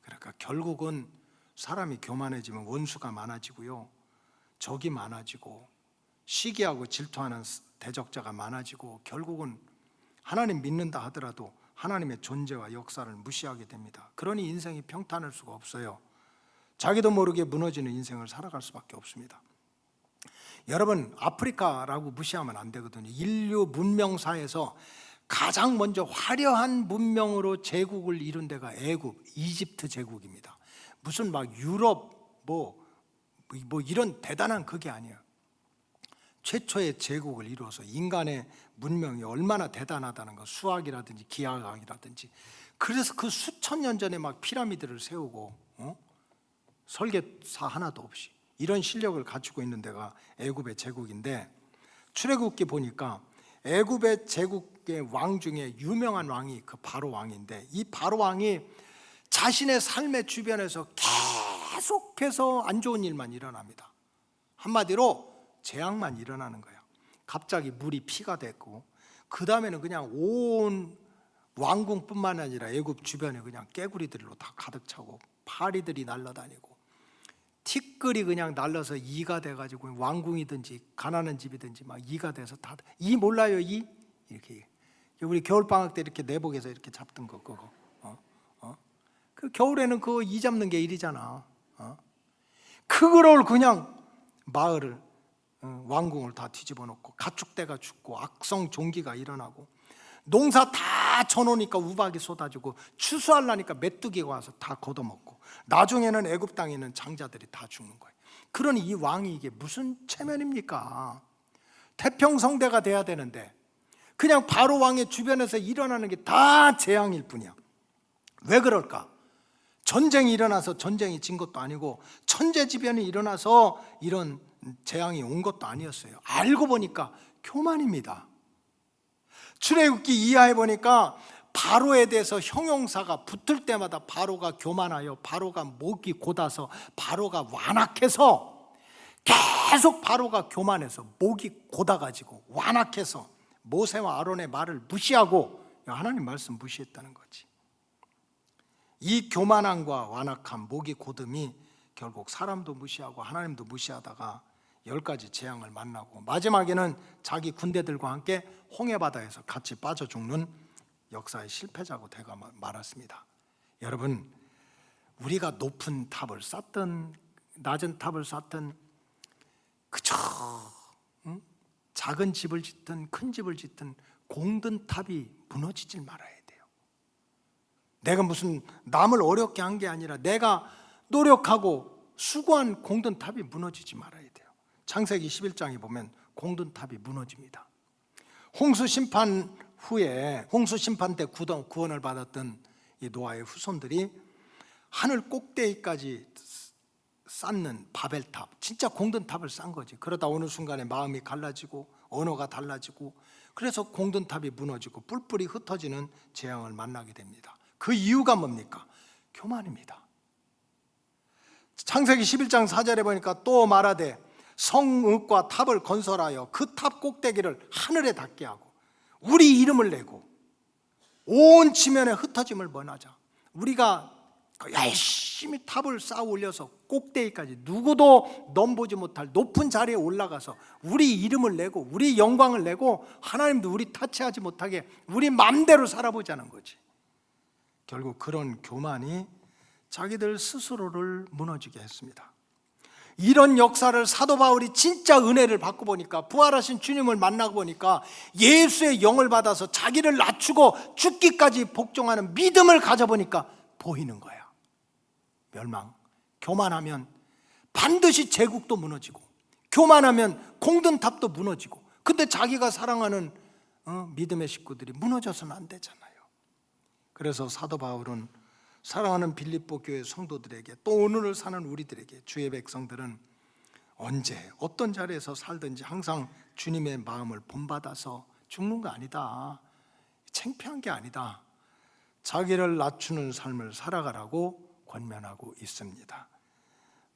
Speaker 4: 그러니까 결국은 사람이 교만해지면 원수가 많아지고요, 적이 많아지고 시기하고 질투하는 대적자가 많아지고, 결국은 하나님 믿는다 하더라도 하나님의 존재와 역사를 무시하게 됩니다. 그러니 인생이 평탄할 수가 없어요. 자기도 모르게 무너지는 인생을 살아갈 수밖에 없습니다. 여러분, 아프리카라고 무시하면 안 되거든요. 인류 문명사에서 가장 먼저 화려한 문명으로 제국을 이룬 데가 애굽, 이집트 제국입니다. 무슨 막 유럽 뭐 이런 대단한 그게 아니에요. 최초의 제국을 이루어서 인간의 문명이 얼마나 대단하다는 거, 수학이라든지 기하학이라든지. 그래서 그 수천 년 전에 막 피라미드를 세우고 설계사 하나도 없이 이런 실력을 갖추고 있는 데가 애굽의 제국인데, 출애굽기 보니까 애굽의 제국의 왕 중에 유명한 왕이 그 바로 왕인데, 이 바로 왕이 자신의 삶의 주변에서 계속해서 안 좋은 일만 일어납니다. 한마디로 재앙만 일어나는 거예요. 갑자기 물이 피가 됐고, 그 다음에는 그냥 온 왕궁뿐만 아니라 애굽 주변에 그냥 깨구리들로 다 가득 차고, 파리들이 날아다니고, 티끌이 그냥 날라서 이가 돼가지고 왕궁이든지 가난한 집이든지 막 이가 돼서 다, 이 몰라요, 이? 이렇게 우리 겨울방학 때 이렇게 내복에서 이렇게 잡던 거, 그거. 그 겨울에는 그 이 잡는 게 일이잖아. 그거를 그냥 마을을, 왕궁을 다 뒤집어 놓고 가축대가 죽고 악성 종기가 일어나고, 농사 다 쳐놓으니까 우박이 쏟아지고, 추수하려니까 메뚜기가 와서 다 걷어먹고, 나중에는 애굽 땅에 있는 장자들이 다 죽는 거예요. 그러니 이 왕이 이게 무슨 체면입니까? 태평성대가 돼야 되는데 그냥 바로 왕의 주변에서 일어나는 게 다 재앙일 뿐이야. 왜 그럴까? 전쟁이 일어나서 전쟁이 진 것도 아니고, 천재지변이 일어나서 이런 재앙이 온 것도 아니었어요. 알고 보니까 교만입니다. 출애굽기 이하에 보니까 바로에 대해서 형용사가 붙을 때마다 바로가 교만하여, 바로가 목이 곧아서, 바로가 완악해서, 계속 바로가 교만해서 목이 곧아가지고 완악해서 모세와 아론의 말을 무시하고 하나님 말씀 무시했다는 거지. 이 교만함과 완악함, 목이 곧음이 결국 사람도 무시하고 하나님도 무시하다가 10가지 재앙을 만나고, 마지막에는 자기 군대들과 함께 홍해바다에서 같이 빠져 죽는 역사의 실패자고 되가 말았습니다. 여러분, 우리가 높은 탑을 쌓든 낮은 탑을 쌓든 그저 작은 집을 짓든 큰 집을 짓든 공든 탑이 무너지질 말아야 돼요. 내가 무슨 남을 어렵게 한 게 아니라 내가 노력하고 수고한 공든 탑이 무너지지 말아야 돼요. 창세기 11장에 보면 공든 탑이 무너집니다. 홍수 심판 후에, 홍수 심판 때 구원을 받았던 이 노아의 후손들이 하늘 꼭대기까지 쌓는 바벨탑, 진짜 공든 탑을 쌓은 거지. 그러다 어느 순간에 마음이 갈라지고 언어가 달라지고, 그래서 공든 탑이 무너지고 뿔뿔이 흩어지는 재앙을 만나게 됩니다. 그 이유가 뭡니까? 교만입니다. 창세기 11장 4절에 보니까 또 말하되 성읍과 탑을 건설하여 그 탑 꼭대기를 하늘에 닿게 하고 우리 이름을 내고 온 지면에 흩어짐을 면하자. 우리가 열심히 탑을 쌓아 올려서 꼭대기까지 누구도 넘보지 못할 높은 자리에 올라가서 우리 이름을 내고 우리 영광을 내고 하나님도 우리 타치하지 못하게 우리 맘대로 살아보자는 거지. 결국 그런 교만이 자기들 스스로를 무너지게 했습니다. 이런 역사를 사도 바울이 진짜 은혜를 받고 보니까, 부활하신 주님을 만나고 보니까 예수의 영을 받아서 자기를 낮추고 죽기까지 복종하는 믿음을 가져보니까 보이는 거야. 멸망, 교만하면 반드시 제국도 무너지고, 교만하면 공든탑도 무너지고, 근데 자기가 사랑하는 믿음의 식구들이 무너져서는 안 되잖아요. 그래서 사도 바울은 사랑하는 빌립보 교회 성도들에게, 또 오늘을 사는 우리들에게, 주의 백성들은 언제 어떤 자리에서 살든지 항상 주님의 마음을 본받아서 죽는 거 아니다, 창피한 게 아니다, 자기를 낮추는 삶을 살아가라고 권면하고 있습니다.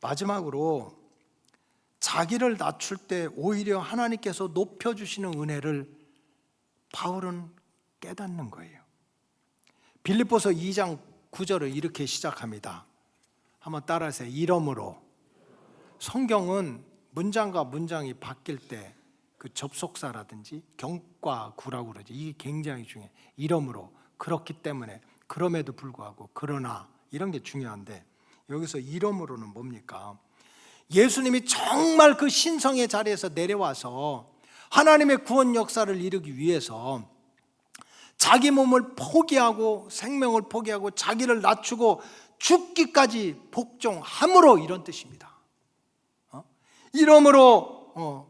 Speaker 4: 마지막으로 자기를 낮출 때 오히려 하나님께서 높여주시는 은혜를 바울은 깨닫는 거예요. 빌립보서 2장 9절을 이렇게 시작합니다. 한번 따라하세요. 이러므로. 성경은 문장과 문장이 바뀔 때 그 접속사라든지 경과 구라고 그러지, 이게 굉장히 중요해요. 이러므로, 그렇기 때문에, 그럼에도 불구하고, 그러나, 이런 게 중요한데, 여기서 이러므로는 뭡니까? 예수님이 정말 그 신성의 자리에서 내려와서 하나님의 구원 역사를 이루기 위해서 자기 몸을 포기하고, 생명을 포기하고, 자기를 낮추고 죽기까지 복종함으로, 이런 뜻입니다. 이러므로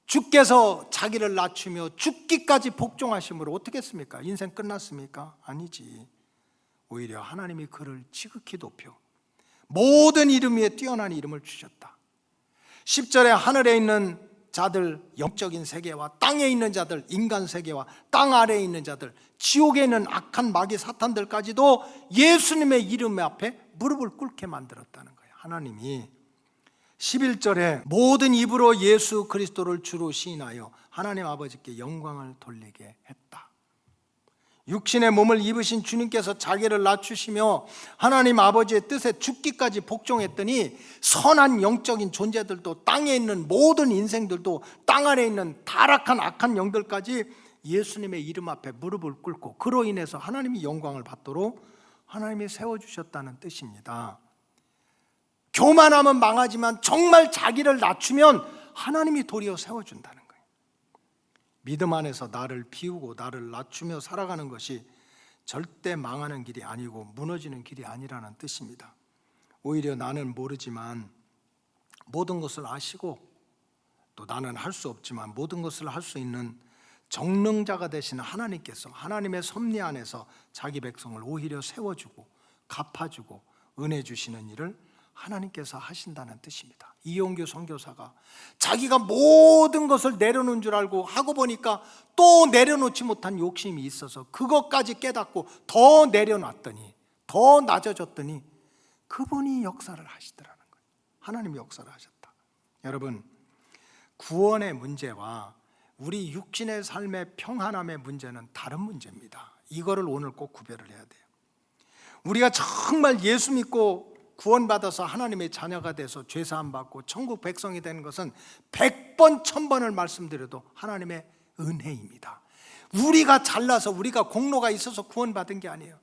Speaker 4: 주께서 자기를 낮추며 죽기까지 복종하심으로 어떻게 했습니까? 인생 끝났습니까? 아니지. 오히려 하나님이 그를 지극히 높여 모든 이름 위에 뛰어난 이름을 주셨다. 10절에 하늘에 있는 자들, 영적인 세계와 땅에 있는 자들, 인간 세계와 땅 아래에 있는 자들, 지옥에 있는 악한 마귀 사탄들까지도 예수님의 이름 앞에 무릎을 꿇게 만들었다는 거예요. 하나님이 11절에 모든 입으로 예수 그리스도를 주로 시인하여 하나님 아버지께 영광을 돌리게 했다. 육신의 몸을 입으신 주님께서 자기를 낮추시며 하나님 아버지의 뜻에 죽기까지 복종했더니 선한 영적인 존재들도, 땅에 있는 모든 인생들도, 땅 아래에 있는 타락한 악한 영들까지 예수님의 이름 앞에 무릎을 꿇고 그로 인해서 하나님이 영광을 받도록 하나님이 세워주셨다는 뜻입니다. 교만하면 망하지만 정말 자기를 낮추면 하나님이 도리어 세워준다는 거예요. 믿음 안에서 나를 비우고 나를 낮추며 살아가는 것이 절대 망하는 길이 아니고 무너지는 길이 아니라는 뜻입니다. 오히려 나는 모르지만 모든 것을 아시고, 또 나는 할 수 없지만 모든 것을 할 수 있는 정능자가 되시는 하나님께서 하나님의 섭리 안에서 자기 백성을 오히려 세워주고 갚아주고 은혜 주시는 일을 하나님께서 하신다는 뜻입니다. 이용규 선교사가 자기가 모든 것을 내려놓은 줄 알고 하고 보니까 또 내려놓지 못한 욕심이 있어서 그것까지 깨닫고 더 내려놨더니, 더 낮아졌더니 그분이 역사를 하시더라는 거예요. 하나님이 역사를 하셨다. 여러분, 구원의 문제와 우리 육신의 삶의 평안함의 문제는 다른 문제입니다. 이거를 오늘 꼭 구별을 해야 돼요. 우리가 정말 예수 믿고 구원받아서 하나님의 자녀가 돼서 죄사함 받고 천국 백성이 되는 것은 100번 1000번을 말씀드려도 하나님의 은혜입니다. 우리가 잘나서, 우리가 공로가 있어서 구원받은 게 아니에요.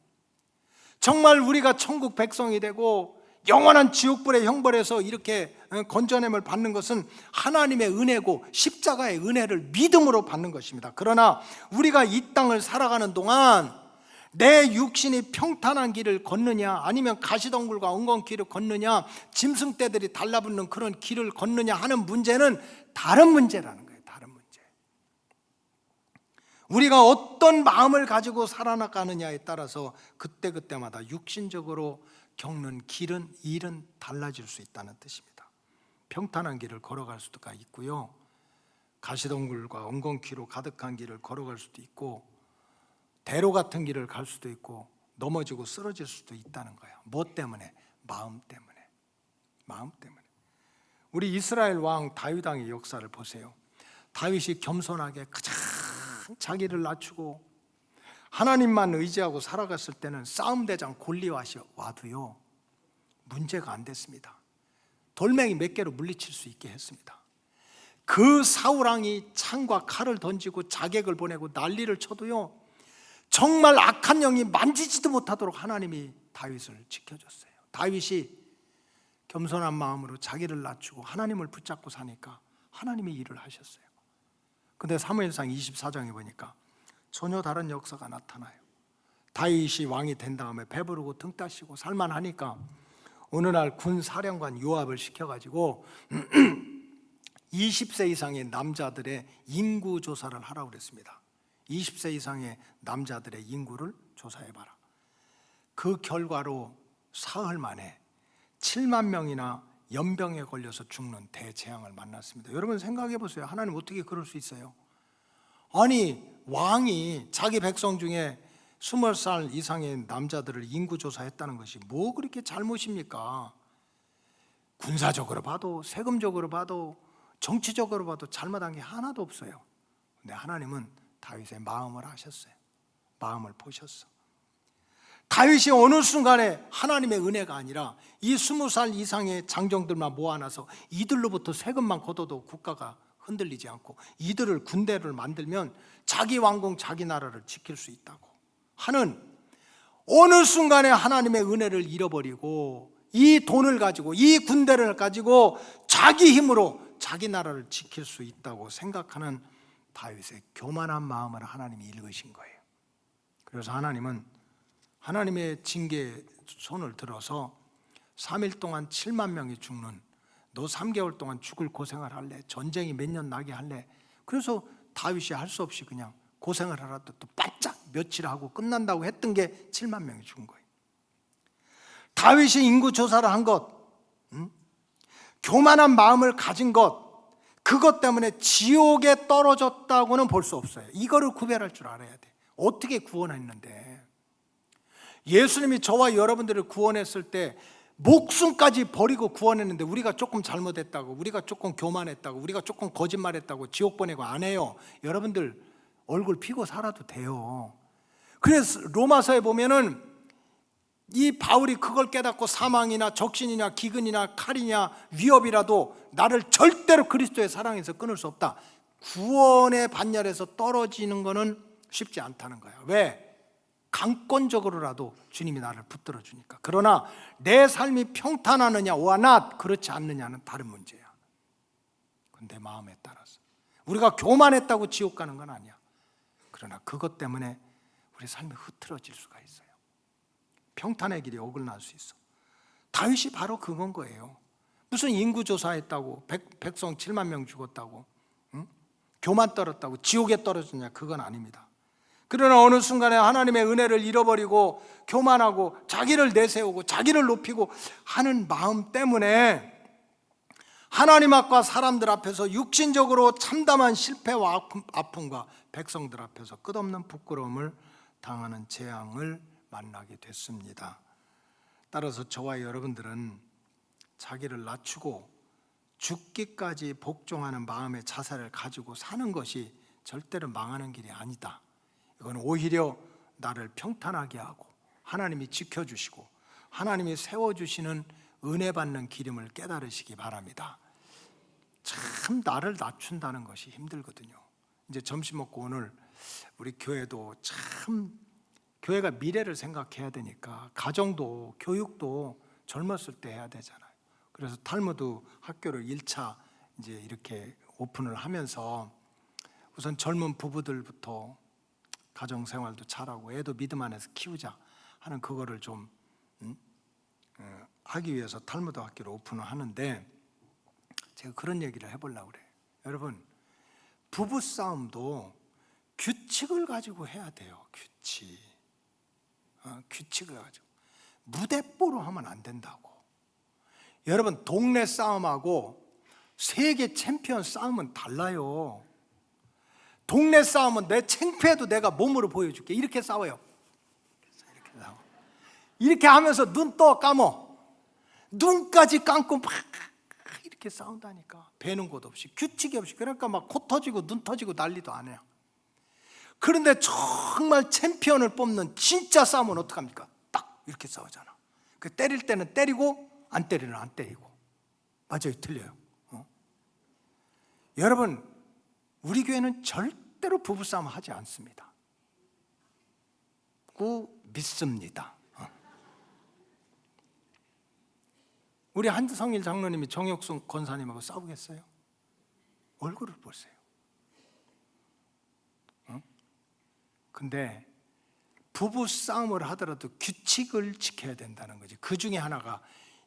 Speaker 4: 정말 우리가 천국 백성이 되고 영원한 지옥불의 형벌에서 이렇게 건져냄을 받는 것은 하나님의 은혜고 십자가의 은혜를 믿음으로 받는 것입니다. 그러나 우리가 이 땅을 살아가는 동안 내 육신이 평탄한 길을 걷느냐, 아니면 가시덩굴과 엉겅길을 걷느냐, 짐승떼들이 달라붙는 그런 길을 걷느냐 하는 문제는 다른 문제라는 거예요. 다른 문제. 우리가 어떤 마음을 가지고 살아나가느냐에 따라서 그때그때마다 육신적으로 겪는 길은, 일은 달라질 수 있다는 뜻입니다. 평탄한 길을 걸어갈 수가 있고요, 가시덩굴과 엉겅퀴로 가득한 길을 걸어갈 수도 있고, 대로 같은 길을 갈 수도 있고, 넘어지고 쓰러질 수도 있다는 거예요. 뭐 때문에? 마음 때문에. 마음 때문에. 우리 이스라엘 왕 다윗 왕의 역사를 보세요. 다윗이 겸손하게 가장 자기를 낮추고 하나님만 의지하고 살아갔을 때는 싸움대장 골리앗이 와도요 문제가 안 됐습니다. 돌멩이 몇 개로 물리칠 수 있게 했습니다. 그 사울왕이 창과 칼을 던지고 자객을 보내고 난리를 쳐도요 정말 악한 영이 만지지도 못하도록 하나님이 다윗을 지켜줬어요. 다윗이 겸손한 마음으로 자기를 낮추고 하나님을 붙잡고 사니까 하나님이 일을 하셨어요. 근데 사무엘상 24장에 보니까 전혀 다른 역사가 나타나요. 다윗이 왕이 된 다음에 배부르고 등 따시고 살만하니까 어느 날 군 사령관 요압을 시켜가지고 20세 이상의 남자들의 인구 조사를 하라고 그랬습니다. 20세 이상의 남자들의 인구를 조사해봐라. 그 결과로 사흘 만에 7만 명이나 연병에 걸려서 죽는 대재앙을 만났습니다. 여러분 생각해 보세요. 하나님 어떻게 그럴 수 있어요? 아니 왕이 자기 백성 중에 20살 이상의 남자들을 인구조사했다는 것이 뭐 그렇게 잘못입니까? 군사적으로 봐도 세금적으로 봐도 정치적으로 봐도 잘못한 게 하나도 없어요. 근데 하나님은 다윗의 마음을 아셨어요. 마음을 보셨어. 다윗이 어느 순간에 하나님의 은혜가 아니라 이 20살 이상의 장정들만 모아놔서 이들로부터 세금만 걷어도 국가가 흔들리지 않고 이들을 군대를 만들면 자기 왕궁 자기 나라를 지킬 수 있다고 하는, 어느 순간에 하나님의 은혜를 잃어버리고 이 돈을 가지고 이 군대를 가지고 자기 힘으로 자기 나라를 지킬 수 있다고 생각하는 다윗의 교만한 마음을 하나님이 읽으신 거예요. 그래서 하나님은 하나님의 징계의 손을 들어서 3일 동안 7만 명이 죽는, 너 3개월 동안 죽을 고생을 할래? 전쟁이 몇 년 나게 할래? 그래서 다윗이 할 수 없이 그냥 고생을 하라도 또 바짝 며칠 하고 끝난다고 했던 게 7만 명이 죽은 거예요. 다윗이 인구 조사를 한 것, 교만한 마음을 가진 것, 그것 때문에 지옥에 떨어졌다고는 볼 수 없어요. 이거를 구별할 줄 알아야 돼. 어떻게 구원했는데? 예수님이 저와 여러분들을 구원했을 때 목숨까지 버리고 구원했는데 우리가 조금 잘못했다고, 우리가 조금 교만했다고, 우리가 조금 거짓말했다고 지옥 보내고 안 해요. 여러분들 얼굴 피고 살아도 돼요. 그래서 로마서에 보면은 이 바울이 그걸 깨닫고 사망이나 적신이나 기근이나 칼이냐 위협이라도 나를 절대로 그리스도의 사랑에서 끊을 수 없다. 구원의 반열에서 떨어지는 거는 쉽지 않다는 거야. 왜? 강권적으로라도 주님이 나를 붙들어 주니까. 그러나 내 삶이 평탄하느냐 or not, 그렇지 않느냐는 다른 문제야. 그건 내 마음에 따라서. 우리가 교만했다고 지옥 가는 건 아니야. 그러나 그것 때문에 우리 삶이 흐트러질 수가 있어요. 평탄의 길이 어긋날 수 있어. 다윗이 바로 그건 거예요. 무슨 인구조사했다고 백성 7만 명 죽었다고, 교만 떨었다고 지옥에 떨어졌냐? 그건 아닙니다. 그러나 어느 순간에 하나님의 은혜를 잃어버리고 교만하고 자기를 내세우고 자기를 높이고 하는 마음 때문에 하나님 앞과 사람들 앞에서 육신적으로 참담한 실패와 아픔과 백성들 앞에서 끝없는 부끄러움을 당하는 재앙을 만나게 됐습니다. 따라서 저와 여러분들은 자기를 낮추고 죽기까지 복종하는 마음의 자세를 가지고 사는 것이 절대로 망하는 길이 아니다. 이건 오히려 나를 평탄하게 하고 하나님이 지켜주시고 하나님이 세워주시는 은혜 받는 기름을 깨달으시기 바랍니다. 참 나를 낮춘다는 것이 힘들거든요. 이제 점심 먹고 오늘 우리 교회도 참 교회가 미래를 생각해야 되니까 가정도 교육도 젊었을 때 해야 되잖아요. 그래서 탈무드 학교를 1차 이제 이렇게 오픈을 하면서 우선 젊은 부부들부터 가정 생활도 잘하고 애도 믿음 안에서 키우자 하는 그거를 좀 하기 위해서 탈무드 학교를 오픈을 하는데, 제가 그런 얘기를 해보려고 그래요. 여러분, 부부 싸움도 규칙을 가지고 해야 돼요. 규칙을 가지고. 무대뽀로 하면 안 된다고. 여러분, 동네 싸움하고 세계 챔피언 싸움은 달라요. 동네 싸움은 내 창피해도 내가 몸으로 보여줄게. 이렇게 싸워요. 이렇게 하면서 눈 떠 감어. 눈까지 감고 막 이렇게 싸운다니까. 배는 곳 없이, 규칙이 없이. 그러니까 막 코 터지고 눈 터지고 난리도 안 해요. 그런데 정말 챔피언을 뽑는 진짜 싸움은 어떡합니까? 딱 이렇게 싸우잖아. 그 때릴 때는 때리고 안 때리는 안 때리고. 맞아요, 틀려요. 여러분, 우리 교회는 절대로 부부싸움 하지 않습니다. 믿습니다. 우리 한성일 장로님이 정혁순 권사님하고 싸우겠어요? 얼굴을 보세요. 응? 근데 부부 싸움을 하더라도 규칙을 지켜야 된다는 거지. 그 중에 하나가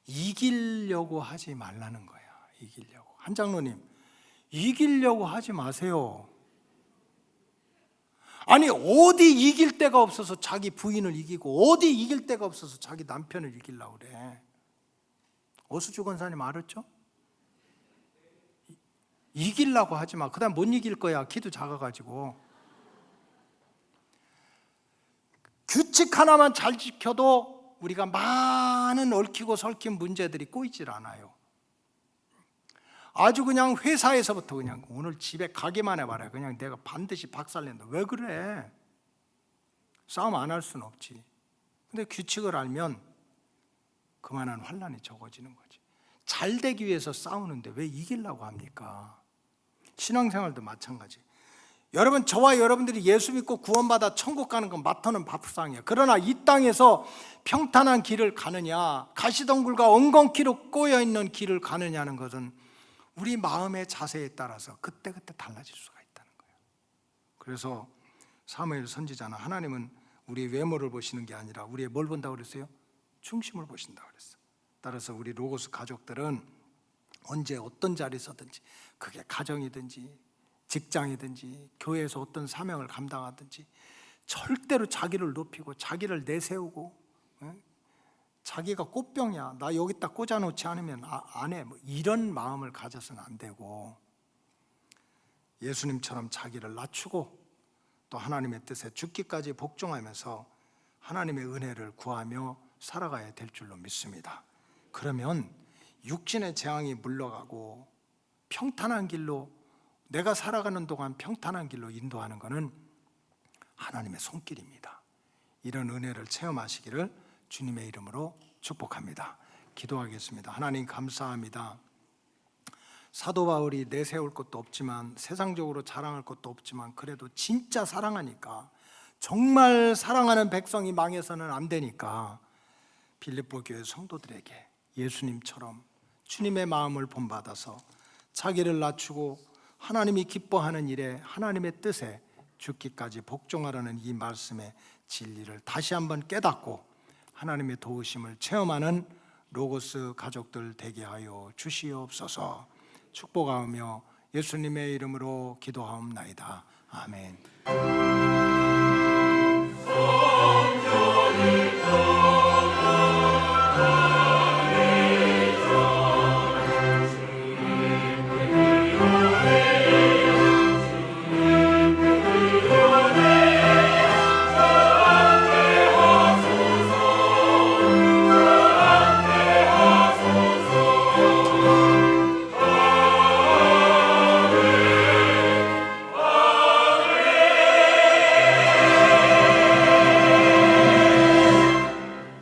Speaker 4: 이기려고 하지 말라는 거야. 이기려고. 한 장로님, 이기려고 하지 마세요. 아니, 어디 이길 데가 없어서 자기 부인을 이기고, 어디 이길 데가 없어서 자기 남편을 이기려고 그래. 오수주 권사님 알았죠? 이기려고 하지 마. 그다음 못 이길 거야. 키도 작아가지고. 규칙 하나만 잘 지켜도 우리가 많은 얽히고 설킨 문제들이 꼬이질 않아요. 아주 그냥 회사에서부터 그냥 오늘 집에 가기만 해봐라. 그냥 내가 반드시 박살낸다. 왜 그래? 싸움 안 할 수는 없지. 근데 규칙을 알면 그만한 환란이 적어지는 거지. 잘 되기 위해서 싸우는데 왜 이기려고 합니까? 신앙생활도 마찬가지. 여러분, 저와 여러분들이 예수 믿고 구원받아 천국 가는 건 마터는 밥상이야. 그러나 이 땅에서 평탄한 길을 가느냐, 가시덩굴과 엉겅퀴로 꼬여있는 길을 가느냐는 것은 우리 마음의 자세에 따라서 그때그때 달라질 수가 있다는 거예요. 그래서 사무엘 선지자는 하나님은 우리의 외모를 보시는 게 아니라 우리의 뭘 본다고 그랬어요? 중심을 보신다고 그랬어요. 따라서 우리 로고스 가족들은 언제 어떤 자리에서든지, 그게 가정이든지 직장이든지 교회에서 어떤 사명을 감당하든지 절대로 자기를 높이고 자기를 내세우고, 자기가 꽃병이야, 나 여기다 꽂아놓지 않으면 안 해, 뭐 이런 마음을 가져서는 안 되고, 예수님처럼 자기를 낮추고 또 하나님의 뜻에 죽기까지 복종하면서 하나님의 은혜를 구하며 살아가야 될 줄로 믿습니다. 그러면 육신의 재앙이 물러가고 평탄한 길로, 내가 살아가는 동안 평탄한 길로 인도하는 것은 하나님의 손길입니다. 이런 은혜를 체험하시기를 주님의 이름으로 축복합니다. 기도하겠습니다. 하나님 감사합니다. 사도 바울이 내세울 것도 없지만, 세상적으로 자랑할 것도 없지만, 그래도 진짜 사랑하니까, 정말 사랑하는 백성이 망해서는 안 되니까 빌립보 교회 성도들에게 예수님처럼 주님의 마음을 본받아서 자기를 낮추고 하나님이 기뻐하는 일에, 하나님의 뜻에 죽기까지 복종하라는 이 말씀의 진리를 다시 한번 깨닫고 하나님의 도우심을 체험하는 로고스 가족들 되게 하여 주시옵소서. 축복하며 예수님의 이름으로 기도하옵나이다. 아멘.